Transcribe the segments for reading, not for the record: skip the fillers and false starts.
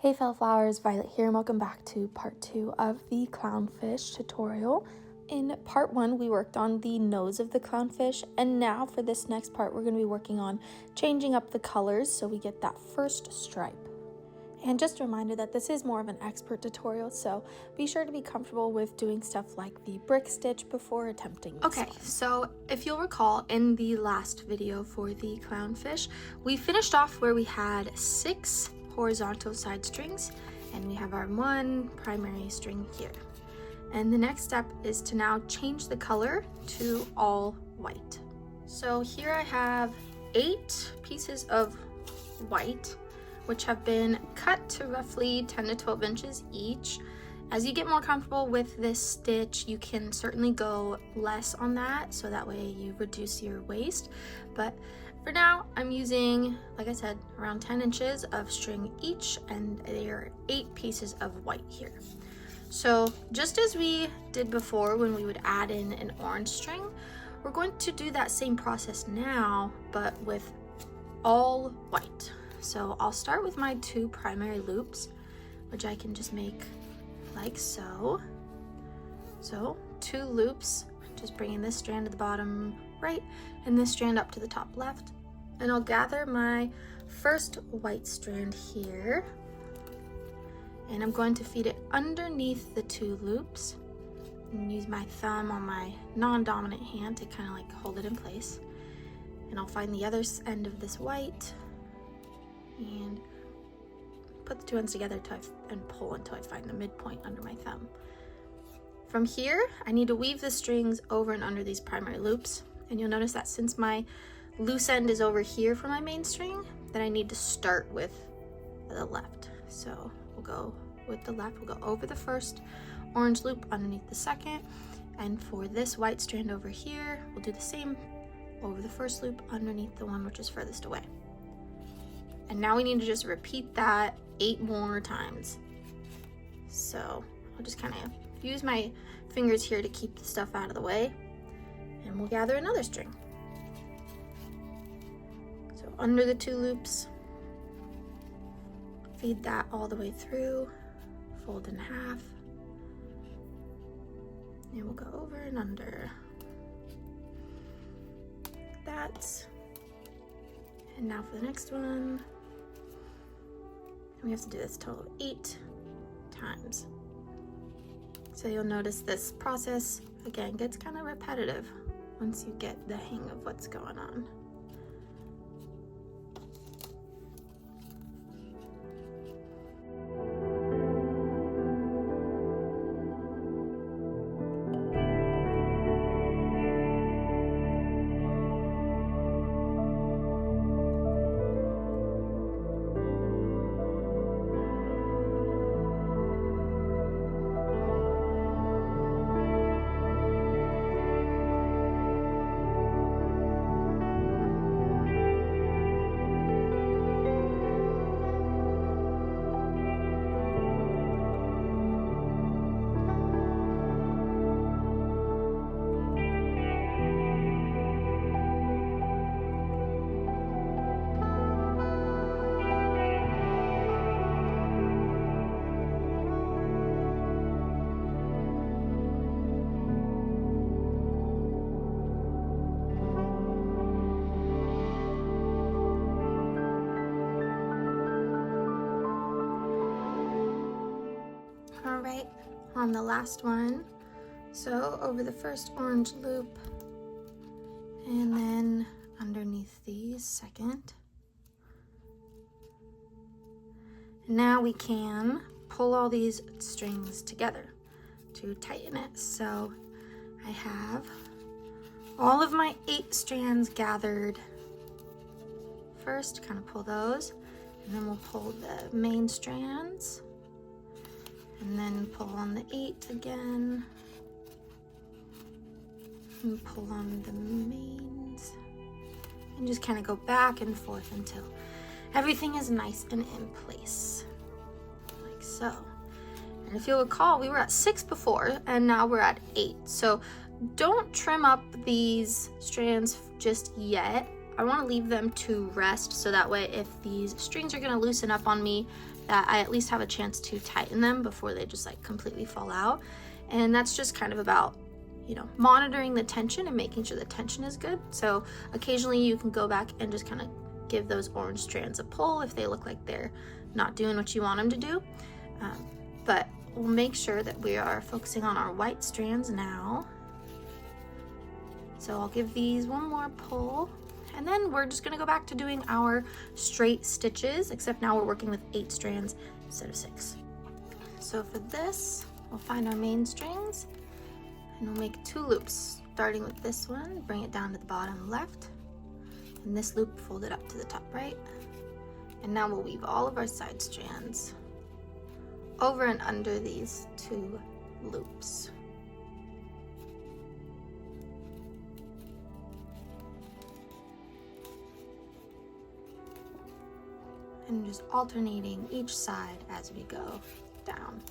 Hey fellow flowers, Violet here and welcome back to part 2 of the clownfish tutorial. In part 1 we worked on the nose of the clownfish, and now for this next part we're going to be working on changing up the colors so we get that first stripe. And just a reminder that this is more of an expert tutorial, so be sure to be comfortable with doing stuff like the brick stitch before attempting this. Okay, so if you'll recall in the last video for the clownfish, we finished off where we had 6 horizontal side strings and we have our 1 primary string here. And the next step is to now change the color to all white. So here I have 8 pieces of white which have been cut to roughly 10 to 12 inches each. As you get more comfortable with this stitch, you can certainly go less on that, so that way you reduce your waste. But for now, I'm using, like I said, around 10 inches of string each, and there are 8 pieces of white here. So just as we did before when we would add in an orange string, we're going to do that same process now, but with all white. So I'll start with my 2 primary loops, which I can just make like so. So 2 loops, just bringing this strand to the bottom right and this strand up to the top left. And I'll gather my first white strand here, and I'm going to feed it underneath the 2 loops and use my thumb on my non-dominant hand to kind of like hold it in place. And I'll find the other end of this white and put the 2 ends together and pull until I find the midpoint under my thumb. From here, I need to weave the strings over and under these primary loops, and you'll notice that since my loose end is over here for my main string, that I need to start with the left. So we'll go with the left, we'll go over the first orange loop underneath the second, and for this white strand over here, we'll do the same over the first loop underneath the one which is furthest away. And now we need to just repeat that 8 more times. So I'll just kind of use my fingers here to keep the stuff out of the way, and we'll gather another string. So under the 2 loops, feed that all the way through, fold in half, and we'll go over and under that. And now for the next one, we have to do this a total of 8 times. So you'll notice this process, again, gets kind of repetitive once you get the hang of what's going on. Alright, on the last one, so over the first orange loop and then underneath the second. Now we can pull all these strings together to tighten it. So I have all of my 8 strands gathered first, kind of pull those, and then we'll pull the main strands, and then pull on the 8 again, and pull on the mains, and just kind of go back and forth until everything is nice and in place, like so. And if you'll recall, we were at 6 before, and now we're at 8. So don't trim up these strands just yet. I want to leave them to rest, so that way if these strings are going to loosen up on me that I at least have a chance to tighten them before they just like completely fall out. And that's just kind of about, you know, monitoring the tension and making sure the tension is good. So occasionally you can go back and just kind of give those orange strands a pull if they look like they're not doing what you want them to do. But we'll make sure that we are focusing on our white strands now. So I'll give these one more pull, and then we're just gonna go back to doing our straight stitches, except now we're working with 8 strands instead of 6. So for this, we'll find our main strings and we'll make 2 loops, starting with this one, bring it down to the bottom left, and this loop fold it up to the top right. And now we'll weave all of our side strands over and under these 2 loops. And just alternating each side as we go down.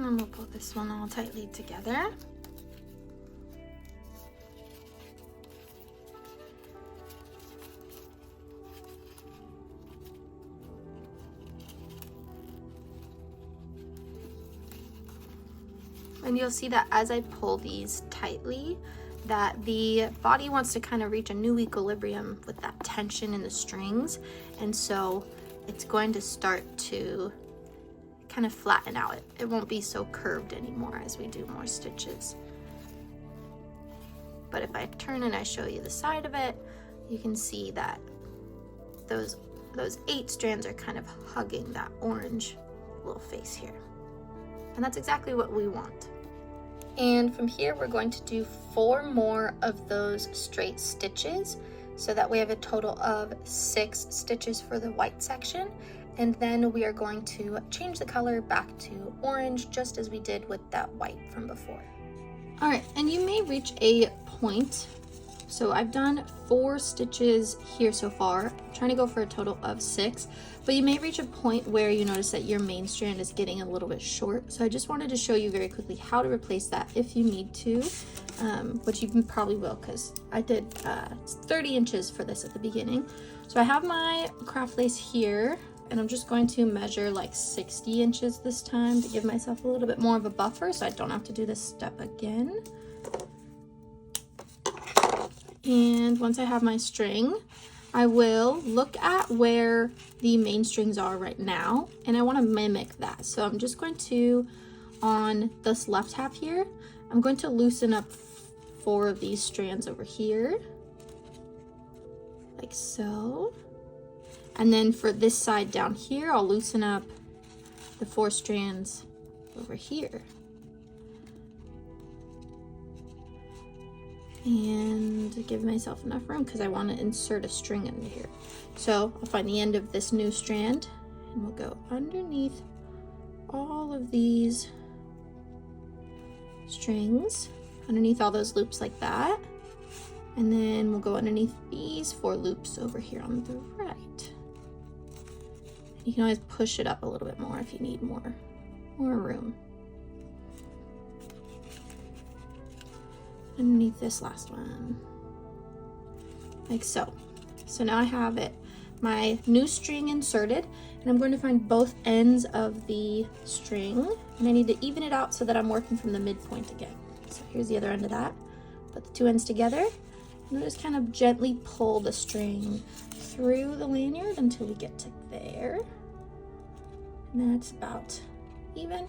And we'll pull this one all tightly together. And you'll see that as I pull these tightly, that the body wants to kind of reach a new equilibrium with that tension in the strings. And so it's going to start to kind of flatten out. It won't be so curved anymore as we do more stitches. But if I turn and I show you the side of it, you can see that those 8 strands are kind of hugging that orange little face here. And that's exactly what we want. And from here, we're going to do 4 more of those straight stitches, so that we have a total of 6 stitches for the white section. And then we are going to change the color back to orange, just as we did with that white from before. All right, and you may reach a point. So I've done 4 stitches here so far. I'm trying to go for a total of 6, but you may reach a point where you notice that your main strand is getting a little bit short. So I just wanted to show you very quickly how to replace that if you need to, which you probably will, because I did 30 inches for this at the beginning. So I have my craft lace here, and I'm just going to measure like 60 inches this time to give myself a little bit more of a buffer so I don't have to do this step again. And once I have my string, I will look at where the main strings are right now, and I want to mimic that. So I'm just going to, on this left half here, I'm going to loosen up 4 of these strands over here, like so. And then for this side down here, I'll loosen up the 4 strands over here. And give myself enough room because I want to insert a string under here. So I'll find the end of this new strand and we'll go underneath all of these strings, underneath all those loops like that. And then we'll go underneath these 4 loops over here on the right. You can always push it up a little bit more if you need more room. Underneath this last one, like so. So now I have it, my new string inserted, and I'm going to find both ends of the string, and I need to even it out so that I'm working from the midpoint again. So here's the other end of that. Put the 2 ends together, and just kind of gently pull the string through the lanyard until we get to there. And that's about even.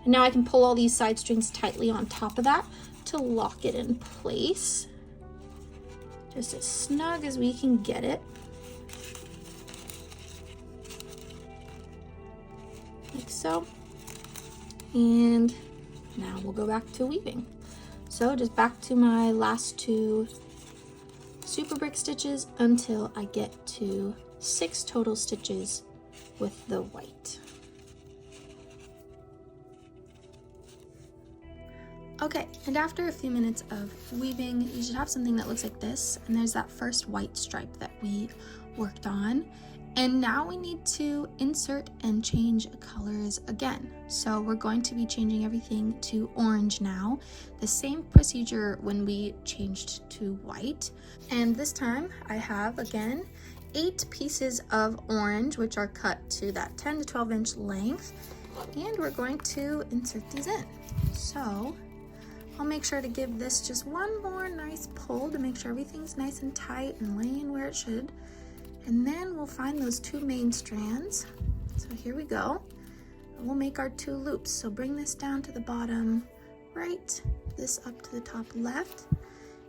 And now I can pull all these side strings tightly on top of that to lock it in place, just as snug as we can get it. like so. And now we'll go back to weaving. So just back to my last 2 super brick stitches until I get to 6 total stitches with the white. Okay, and after a few minutes of weaving, you should have something that looks like this, and there's that first white stripe that we worked on. And now we need to insert and change colors again. So we're going to be changing everything to orange now. The same procedure when we changed to white. And this time I have, again, 8 pieces of orange, which are cut to that 10 to 12 inch length. And we're going to insert these in. So I'll make sure to give this just one more nice pull to make sure everything's nice and tight and laying where it should. And then we'll find those 2 main strands. So here we go. We'll make our 2 loops. So bring this down to the bottom right, this up to the top left,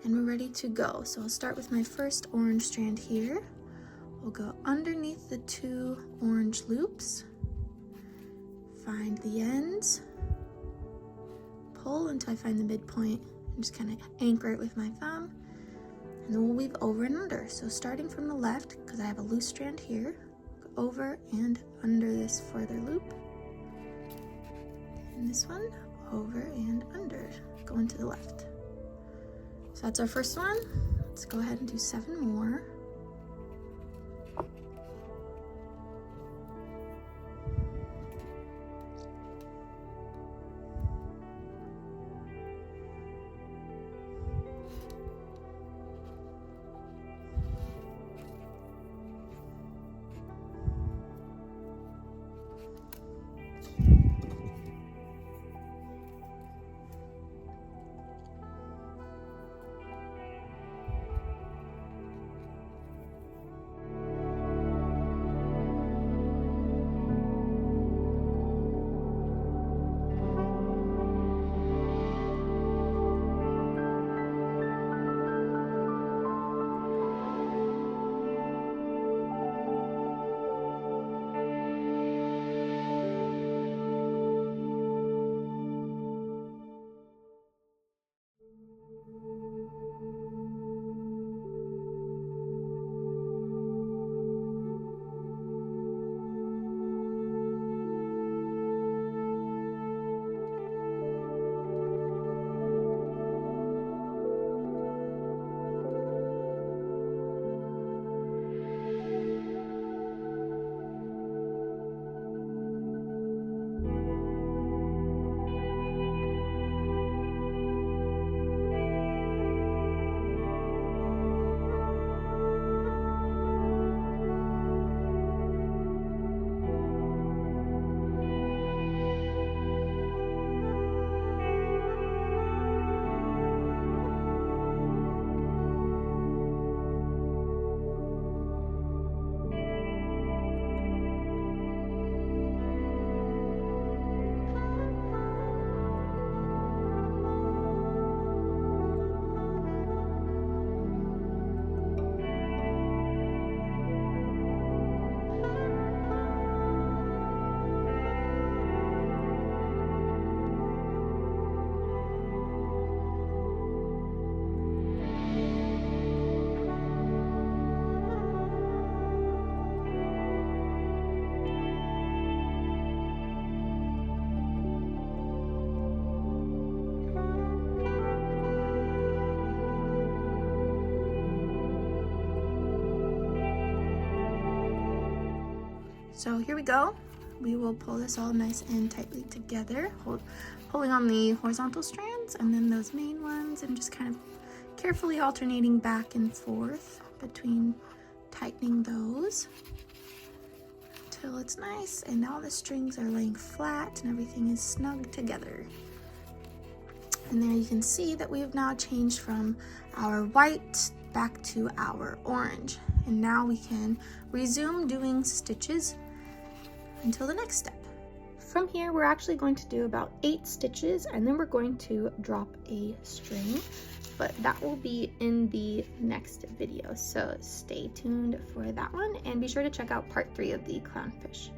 and we're ready to go. So I'll start with my first orange strand here. We'll go underneath the 2 orange loops, find the ends, pull until I find the midpoint, and just kind of anchor it with my thumb. And then we'll weave over and under. So starting from the left, because I have a loose strand here, go over and under this further loop. And this one, over and under, going to the left. So that's our first one. Let's go ahead and do 7 more. So here we go. We will pull this all nice and tightly together, pulling on the horizontal strands and then those main ones, and just kind of carefully alternating back and forth between tightening those until it's nice and all the strings are laying flat and everything is snug together. And there you can see that we have now changed from our white back to our orange. And now we can resume doing stitches until the next step. From here, we're actually going to do about 8 stitches, and then we're going to drop a string, but that will be in the next video. So stay tuned for that one, and be sure to check out part 3 of the clownfish.